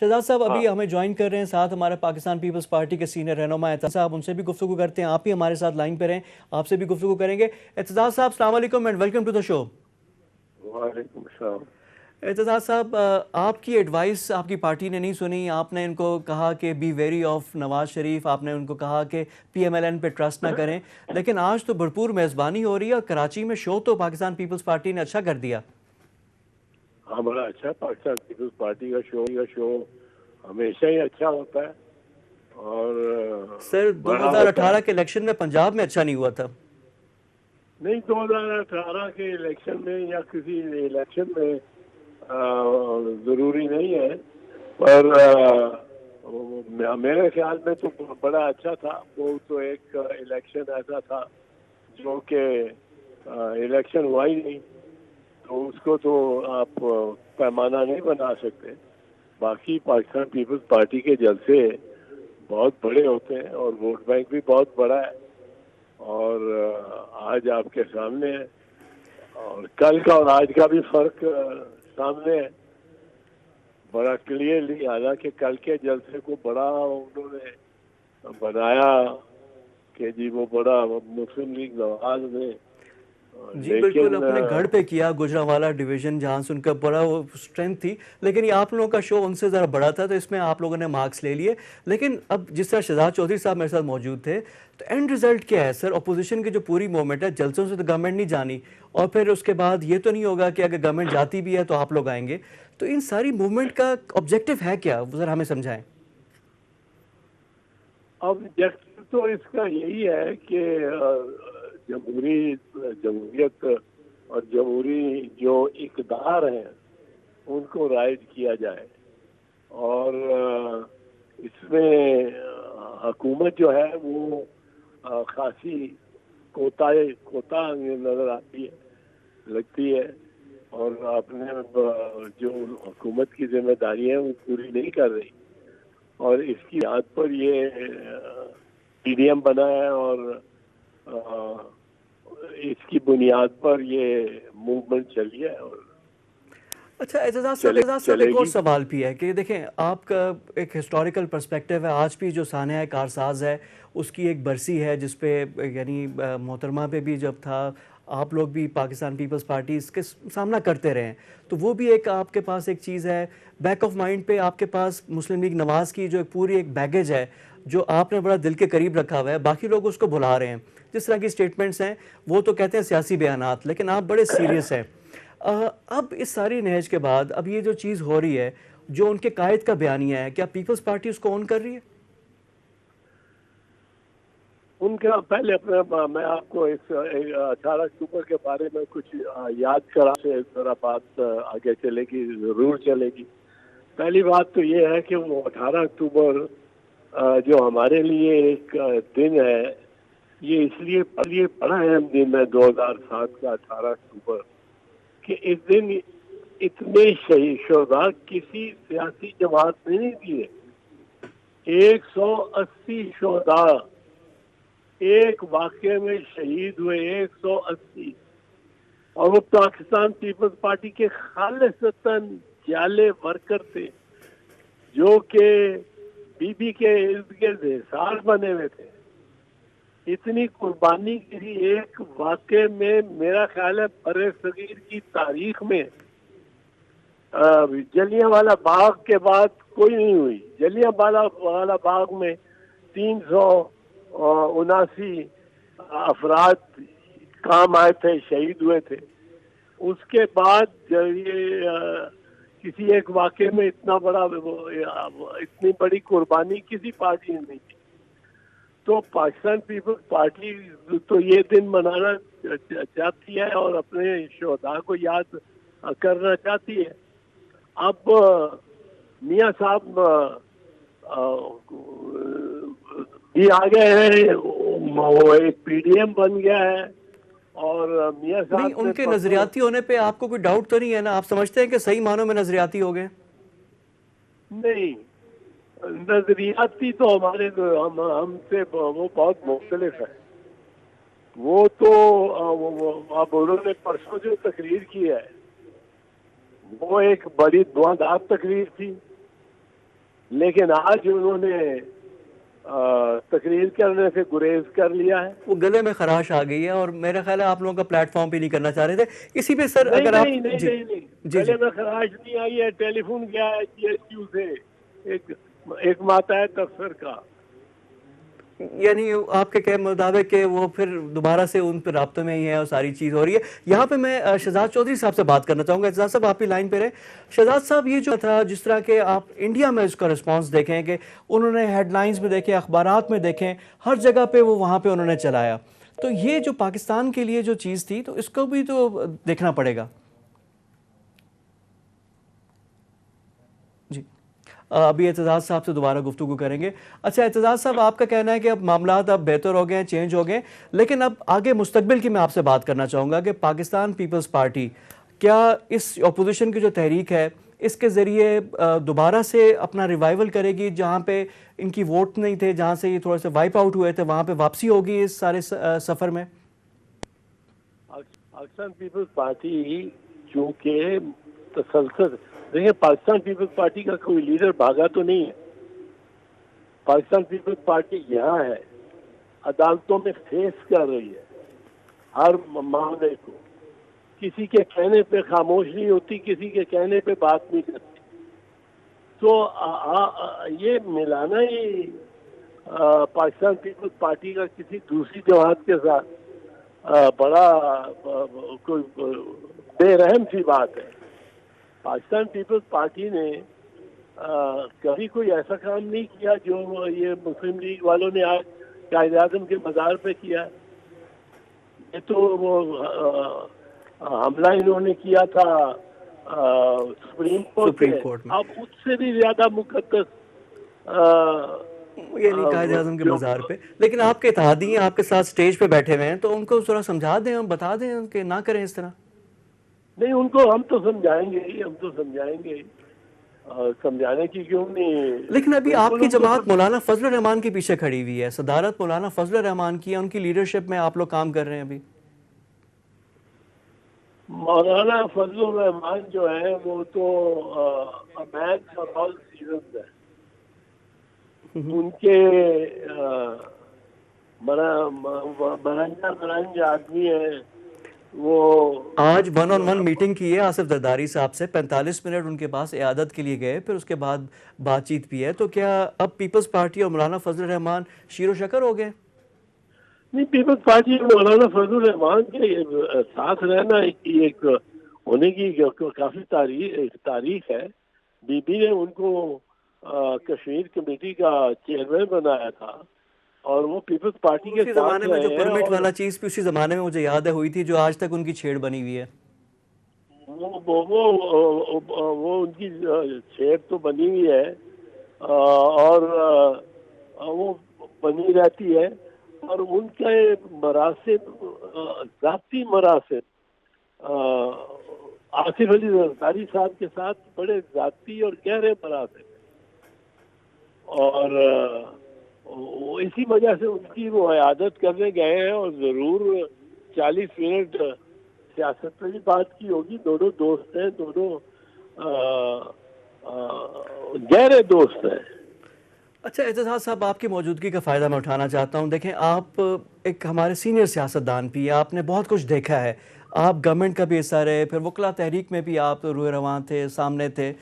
شہزاد صاحب ابھی ہمیں جوائن کر رہے ہیں ساتھ ہمارے پاکستان پیپلز پارٹی کے سینئر رہنما اعتزاز صاحب، ان سے بھی گفتگو کرتے ہیں. آپ بھی ہمارے ساتھ لائن پہ رہیں، آپ سے بھی گفتگو کریں گے. اعتزاز صاحب السلام علیکم اینڈ ویلکم ٹو دا شو. وعلیکم السلام. اعتزاز صاحب، آپ کی ایڈوائس آپ کی پارٹی نے نہیں سنی. آپ نے ان کو کہا کہ be very of Nawaz Sharif, آپ نے ان کو کہا کہ پی ایم ایل این پہ ٹرسٹ نہ کریں، لیکن آج تو بھرپور میزبانی ہو رہی ہے اور کراچی میں شو تو پاکستان پیپلز پارٹی نے اچھا کر دیا. ہاں بڑا اچھا. پاکستان پیپلز پارٹی کا شو ہمیشہ ہی اچھا ہوتا ہے اور سر 2018 کے الیکشن میں پنجاب میں اچھا نہیں ہوا تھا. نہیں، 2018 کے الیکشن میں یا کسی الیکشن میں ضروری نہیں ہے، پر میرے خیال میں تو بڑا اچھا تھا. وہ تو ایک الیکشن ایسا تھا جو کہ الیکشن ہوا ہی نہیں، تو اس کو تو آپ پیمانہ نہیں بنا سکتے. باقی پاکستان پیپلز پارٹی کے جلسے بہت بڑے ہوتے ہیں اور ووٹ بینک بھی بہت بڑا ہے، اور آج آپ کے سامنے ہے اور کل کا اور آج کا بھی فرق سامنے ہے بڑا کلیئرلی. حالانکہ کل کے جلسے کو بڑا انہوں نے بنایا کہ جی وہ بڑا مسلم لیگ نواز نے، جی بالکل اپنے گھر پہ کیا گوجرانوالا ڈویژن، جہاں سے ان کا بڑا وہ اسٹرینتھ تھی، لیکن یہ آپ لوگوں کا شو ان سے ذرا بڑا تھا تو اس میں آپ لوگوں نے مارکس لے لیے. لیکن اب جس طرح شہزاد چودھری صاحب میرے ساتھ موجود تھے، تو اینڈ ریزلٹ کیا ہے سر؟ اپوزیشن کی جو پوری موومنٹ ہے، جلسوں سے تو گورنمنٹ نہیں جانی، اور پھر اس کے بعد یہ تو نہیں ہوگا کہ اگر گورنمنٹ جاتی بھی ہے تو آپ لوگ آئیں گے. تو ان ساری موومنٹ کا آبجیکٹو ہے کیا؟ وہ ذرا ہمیں سمجھائیں. آبجیکٹو تو اس کا یہی ہے کہ جمہوریت اور جمہوری جو اقدار ہیں ان کو رائج کیا جائے، اور اس میں حکومت جو ہے وہ خاصی کوتا نظر آتی ہے، لگتی ہے، اور اپنے جو حکومت کی ذمہ داری ہے وہ پوری نہیں کر رہی. اور اس کی یاد پر یہ پی ڈی ایم بنا ہے اور اس کی بنیاد پر یہ موومنٹ چلی ہے. اور اچھا اعتزاز صاحب ایک اور سوال بھی ہے کہ دیکھیں آپ کا ایک ہسٹوریکل پرسپیکٹیو ہے. آج بھی جو سانحہ کارساز ہے اس کی ایک برسی ہے جس پہ یعنی محترمہ پہ بھی جب تھا آپ لوگ بھی پاکستان پیپلز پارٹی اس کے سامنا کرتے رہے ہیں، تو وہ بھی ایک آپ کے پاس ایک چیز ہے بیک آف مائنڈ پہ. آپ کے پاس مسلم لیگ نواز کی جو ایک پوری ایک بیگیج ہے جو آپ نے بڑا دل کے قریب رکھا ہوا ہے، باقی لوگ اس کو بھلا رہے ہیں. جس طرح کی سٹیٹمنٹس ہیں وہ تو کہتے ہیں سیاسی بیانات، لیکن آپ بڑے سیریس ہیں. اب اس ساری نہج کے بعد اب یہ جو چیز ہو رہی ہے جو ان کے قائد کا بیانیہ ہے، کیا پیپلز پارٹی اس کو اون کر رہی ہے؟ ان کا پہلے اپنا میں آپ کو اس 18 اکتوبر کے بارے میں کچھ یاد کرا سے ذرا بات آگے چلے گی، ضرور چلے گی. پہلی بات تو یہ ہے کہ وہ 18 اکتوبر جو ہمارے لیے ایک دن ہے، یہ اس لیے بڑا اہم دن ہے 2007 کا 18 اکتوبر، کہ اس دن اتنے شہداء کسی سیاسی جماعت نے نہیں دیے. 180 شہداء ایک واقعے میں شہید ہوئے، 180. اور وہ پاکستان پیپلز پارٹی کے خالصتاً جعلی ورکر تھے جو کہ بی بی کے ارد گرد حصار بنے ہوئے تھے. اتنی قربانی کسی ایک واقعے میں میرا خیال ہے برِ صغیر کی تاریخ میں جلیانوالہ باغ کے بعد کوئی نہیں ہوئی. جلیانوالہ باغ میں 379 افراد کام آئے تھے، شہید ہوئے تھے. اس کے بعد یہ کسی ایک واقعے میں اتنی بڑی قربانی کسی پارٹی نے نہیں کی. تو پاکستان پیپلز پارٹی تو یہ دن منانا چاہتی ہے اور اپنے شہداء کو یاد کرنا چاہتی ہے. اب میاں صاحب بھی آ گئے ہیں، وہ ایک پی ڈی ایم بن گیا ہے، اور میاں صاحب نہیں ان کے نظریاتی ہونے پہ آپ کو کوئی ڈاؤٹ تو نہیں ہے نا؟ آپ سمجھتے ہیں کہ صحیح معنوں میں نظریاتی ہو گئے؟ نہیں، نظریاتی تو ہمارے ہم سے وہ بہت مختلف ہے. وہ تو اب انہوں نے پرسوں جو تقریر کی ہے وہ ایک بڑی دعادار تقریر تھی. لیکن آج انہوں نے تقریر کرنے سے گریز کر لیا ہے. وہ گلے میں خراش آ گئی ہے، اور میرا خیال ہے آپ لوگوں کا پلیٹ فارم بھی نہیں کرنا چاہ رہے تھے اسی پہ سر. نہیں اگر آپ نہیں نہیں جی نہیں نہیں جی جی گلے میں خراش نہیں آئی ہے. ٹیلی فون کیا ہے GSU سے ایک ماتحت افسر کا. یعنی آپ کے کہنے مطابق کہ وہ پھر دوبارہ سے ان پہ رابطے میں ہی ہے اور ساری چیز ہو رہی ہے. یہاں پہ میں شہزاد چودھری صاحب سے بات کرنا چاہوں گا. اعتزاز صاحب آپ کی لائن پہ رہے. شہزاد صاحب یہ جو تھا جس طرح کہ آپ انڈیا میں اس کا رسپانس دیکھیں کہ انہوں نے ہیڈ لائنز میں دیکھیں، اخبارات میں دیکھیں، ہر جگہ پہ وہ وہاں پہ انہوں نے چلایا. تو یہ جو پاکستان کے لیے جو چیز تھی تو اس کو بھی تو دیکھنا پڑے گا. جی ابھی اعتزاز صاحب سے دوبارہ گفتگو کریں گے. اچھا اعتزاز صاحب، آپ کا کہنا ہے کہ اب معاملات اب بہتر ہو گئے ہیں، چینج ہو گئے، لیکن اب آگے مستقبل کی میں آپ سے بات کرنا چاہوں گا کہ پاکستان پیپلز پارٹی کیا اس اپوزیشن کی جو تحریک ہے اس کے ذریعے دوبارہ سے اپنا ریوائیول کرے گی؟ جہاں پہ ان کی ووٹ نہیں تھے، جہاں سے یہ تھوڑے سے وائپ آؤٹ ہوئے تھے، وہاں پہ واپسی ہوگی اس سارے سفر میں؟ پاکستان پیپلز پارٹی چونکہ تسلسل، دیکھیں پاکستان پیپلز پارٹی کا کوئی لیڈر بھاگا تو نہیں ہے. پاکستان پیپلز پارٹی یہاں ہے، عدالتوں میں فیس کر رہی ہے ہر معاملے کو. کسی کے کہنے پہ خاموش نہیں ہوتی، کسی کے کہنے پہ بات نہیں کرتی. تو یہ ملانا ہی پاکستان پیپلز پارٹی کا کسی دوسری جماعت کے ساتھ بڑا کوئی بے رحم سی بات ہے. پاکستان پیپلز پارٹی نے کبھی کوئی ایسا کام نہیں کیا جو یہ مسلم لیگ والوں نے آج قائد اعظم کے مزار پہ کیا. یہ تو وہ حملہ انہوں نے کیا تھا سپریم کورٹ سپریم میں، کورٹ میں، اب اس سے بھی زیادہ مقدس یعنی قائد اعظم کے جو مزار پہ. لیکن آپ کے اتحادی ہیں، آپ کے ساتھ سٹیج پہ بیٹھے ہوئے ہیں، تو ان کو ذرا سمجھا دیں، بتا دیں کہ نہ کریں اس طرح. نہیں، ان کو ہم تو سمجھائیں گے ہی، ہم تو سمجھائیں گے ہی. سمجھانے کی کیوں نہیں. لیکن ابھی آپ بالکل کی ان کو جماعت مولانا فضل الرحمان کے پیچھے کھڑی ہوئی ہے، صدارت مولانا فضل الرحمان کی ہے، ان کی لیڈرشپ میں آپ لوگ کام کر رہے ہیں. ابھی مولانا فضل الرحمان جو ہے وہ تو مین فار آل سیزنز ہے. ان کے مرنج آدمی ہیں وہ. آج 1-on-1 میٹنگ کی ہے آصف زرداری صاحب سے، 45 منٹ ان کے پاس عیادت کے لیے گئے، پھر اس کے بعد بات چیت بھی ہے. تو کیا اب پیپلز پارٹی اور مولانا فضل الرحمان شیر و شکر ہو گئے؟ نہیں، پیپلز پارٹی مولانا فضل الرحمان کے ساتھ رہنا ایک ہونے کی کافی تاریخ ہے. بی بی نے ان کو کشمیر کمیٹی کا چیئرمین بنایا تھا اور وہ پیپلز پارٹی کے اسی ساتھ زمانے میں جو رہے ہیں. پرمٹ اور والا چیز بھی اسی زمانے میں مجھے یاد ہے ہوئی تھی، جو آج تک ان کی چھیڑ بنی ہوئی ہے. وہ ان کی چھیڑ تو بنی ہوئی ہے اور وہ بنی رہتی ہے. اور ان کے مراسم، ذاتی مراسم آصف علی زرداری صاحب کے ساتھ بڑے ذاتی اور گہرے مراسم ہیں. اور اسی وجہ سے ان کی وہ عیادت کرنے گئے ہیں. اور ضرور 40 منٹ سیاست پہ بھی بات کی ہوگی. دونوں دوست ہیں، دونوں گہرے دوست ہیں. اچھا اعتزاز صاحب، آپ کی موجودگی کا فائدہ میں اٹھانا چاہتا ہوں. دیکھیں آپ ایک ہمارے سینئر سیاستدان بھی ہیں، آپ نے بہت کچھ دیکھا ہے، آپ گورنمنٹ کا بھی حصہ رہے، پھر وکلا تحریک میں بھی آپ روئے رواں تھے، سامنے تھے.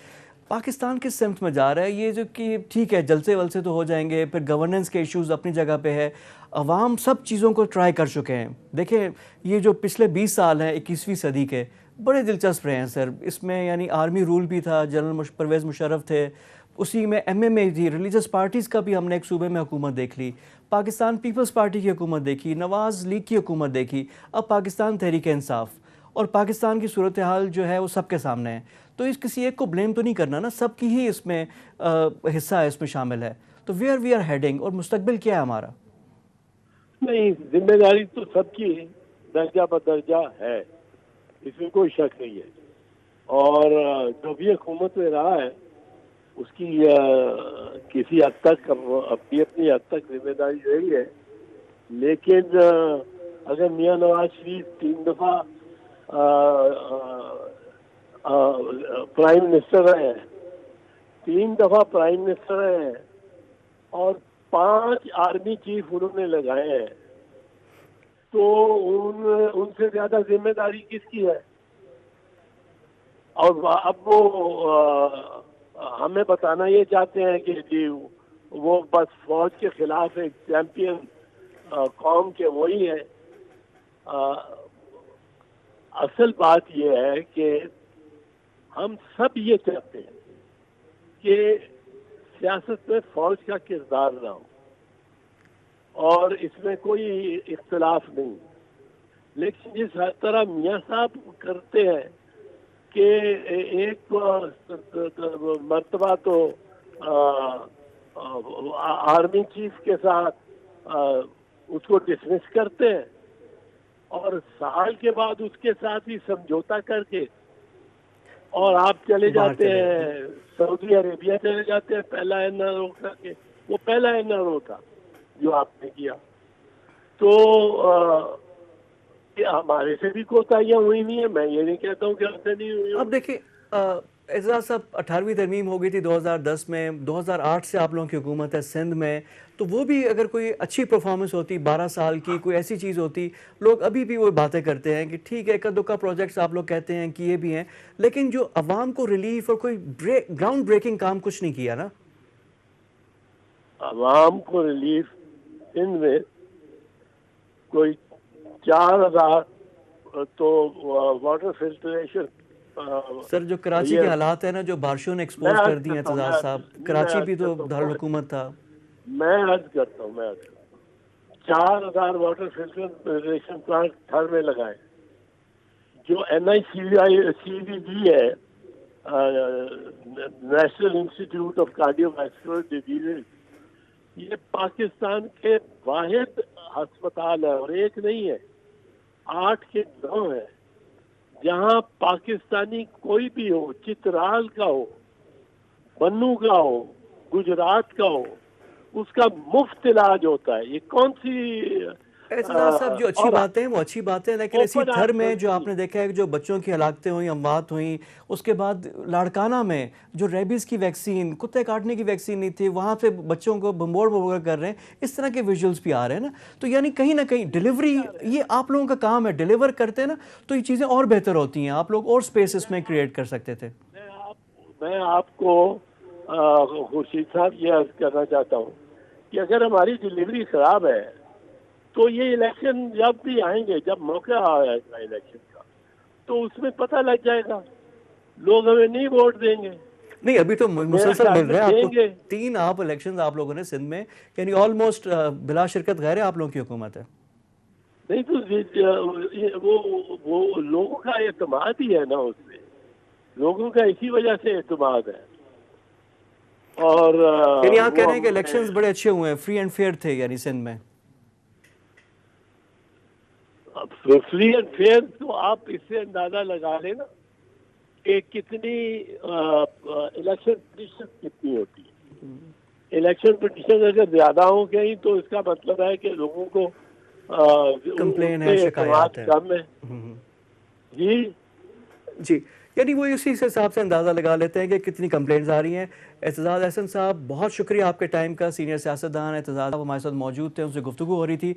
پاکستان کس سمت میں جا رہا ہے یہ جو کہ ٹھیک ہے جلسے ولسے تو ہو جائیں گے، پھر گورننس کے ایشوز اپنی جگہ پہ ہے، عوام سب چیزوں کو ٹرائی کر چکے ہیں. دیکھیں یہ جو پچھلے 20 سال ہیں 21ویں صدی کے، بڑے دلچسپ رہے ہیں سر. اس میں یعنی آرمی رول بھی تھا، جنرل پرویز مشرف تھے، اسی میں ایم ایم اے تھی، ریلیجس پارٹیز کا بھی ہم نے ایک صوبے میں حکومت دیکھ لی، پاکستان پیپلز پارٹی کی حکومت دیکھی، نواز لیگ کی حکومت دیکھی، اب پاکستان تحریک انصاف. اور پاکستان کی صورتحال جو ہے وہ سب کے سامنے ہے. تو اس کسی ایک کو بلیم تو نہیں کرنا نا، سب کی ہی اس میں حصہ ہے، اس میں شامل ہے. تو ویئر وی آر ہیڈنگ اور مستقبل کیا ہے ہمارا؟ نہیں، ذمہ داری تو سب کی درجہ بدرجہ ہے، اس میں کوئی شک نہیں ہے. اور جو بھی حکومت میں رہا ہے اس کی کسی حد تک اپنی حد تک ذمہ داری رہی ہے. لیکن اگر میاں نواز شریف 3 دفعہ پرائم منسٹر رہے ہیں 3 دفعہ پرائم منسٹر ہیں اور 5 آرمی چیف انہوں نے لگائے ہیں، تو ان سے زیادہ ذمہ داری کس کی ہے؟ اور اب وہ ہمیں بتانا یہ چاہتے ہیں کہ جی وہ بس فوج کے خلاف ایک چیمپئن قوم کے وہی ہے۔ اصل بات یہ ہے کہ ہم سب یہ چاہتے ہیں کہ سیاست میں فوج کا کردار نہ ہو اور اس میں کوئی اختلاف نہیں، لیکن جس طرح میاں صاحب کرتے ہیں کہ ایک مرتبہ تو آرمی چیف کے ساتھ اس کو ڈسمس کرتے ہیں اور سال کے بعد اس کے ساتھ ہی سمجھوتا کر کے اور آپ چلے جاتے ہیں سعودی عربیہ، چلے جاتے ہیں پہلا این آر او کر کے۔ وہ پہلا این آر او تھا جو آپ نے کیا، تو ہمارے سے بھی کوتاہیاں ہوئی نہیں ہیں، میں یہ نہیں کہتا ہوں کہ ہم سے نہیں ہوئی۔ اب دیکھیں اعزاز صاحب، 18ویں ترمیم ہو گئی تھی 2010 میں، 2008 سے آپ لوگوں کی حکومت ہے سندھ میں، تو وہ بھی اگر کوئی اچھی پرفارمنس ہوتی 12 سال کی، کوئی ایسی چیز ہوتی، لوگ ابھی بھی وہ باتیں کرتے ہیں کہ ٹھیک ہے ایک دو کا پروجیکٹس آپ لوگ کہتے ہیں کیے بھی ہیں، لیکن جو عوام کو ریلیف اور کوئی گراؤنڈ بریکنگ کام کچھ نہیں کیا نا۔ عوام کو ریلیف سندھ میں کوئی 4000 تو واٹر فلٹریشن۔ سر جو کراچی کے حالات ہیں نا، جو بارشوں نے ایکسپوز کر دی ہیں اعتزاز صاحب، کراچی بھی تو دارالحکومت تھا۔ میں عرض کرتا ہوں 4000 واٹر فلٹریشن پلانٹ تھر میں لگائے، جو N I C V D ہے، national institute of cardiovascular diseases, یہ پاکستان کے واحد ہسپتال ہے اور ایک نہیں ہے، 8 کے 9 ہے، جہاں پاکستانی کوئی بھی ہو، چترال کا ہو، بنو کا ہو، گجرات کا ہو، اس کا مفت علاج ہوتا ہے۔ یہ کون سی اعتزاز صاحب جو اچھی باتیں ہیں وہ اچھی باتیں، لیکن اسی تھر میں جو آپ نے دیکھا ہے جو بچوں کی ہلاکتیں ہوئیں، اموات ہوئیں، اس کے بعد لاڑکانہ میں جو ریبیز کی ویکسین، کتے کاٹنے کی ویکسین نہیں تھی، وہاں پہ بچوں کو بمبوڑ کر رہے ہیں، اس طرح کے ویژولز بھی آ رہے ہیں نا، تو یعنی کہیں نہ کہیں ڈیلیوری، یہ آپ لوگوں کا کام ہے، ڈیلیور کرتے ہیں نا تو یہ چیزیں اور بہتر ہوتی ہیں، آپ لوگ اور سپیس اس میں کریٹ کر سکتے تھے۔ میں آپ کو خورشید صاحب یہ عرض کرنا چاہتا ہوں کہ اگر ہماری ڈیلیوری خراب ہے تو یہ الیکشن جب بھی آئیں گے، جب موقع آئے گا الیکشن کا، تو اس میں پتہ لگ جائے گا، لوگ ہمیں نہیں ووٹ دیں گے۔ نہیں ابھی تو مسلسل مل رہے ہیں آپ کو، 3 آپ الیکشنز آپ لوگوں نے سندھ میں، یعنی آلموسٹ بلا شرکت غیر آپ لوگوں کی حکومت ہے۔ نہیں تو وہ لوگوں کا اعتماد ہی ہے نا، اس میں لوگوں کا اسی وجہ سے اعتماد ہے۔ اور یعنی آپ کہہ رہے ہیں کہ الیکشنز بڑے اچھے ہوئے ہیں، فری اینڈ فیئر تھے یعنی سندھ میں؟ فری اینڈ فیئر تو آپ اس سے اندازہ لگا لیں نا کہ کتنی الیکشن پٹیشن کتنی ہوتی ہے۔ الیکشن پٹیشن اگر زیادہ ہو گئی تو اس کا مطلب ہے کہ لوگوں کو کمپلین ہے، شکایات ہے، کم ہے۔ جی یعنی وہ اسی حساب سے اندازہ لگا لیتے ہیں کہ کتنی کمپلینز آ رہی ہیں۔ اعتزاز احسن صاحب بہت شکریہ آپ کے ٹائم کا، سینئر سیاستدان اعتزاز صاحب ہمارے ساتھ موجود تھے، ان سے گفتگو ہو رہی تھی۔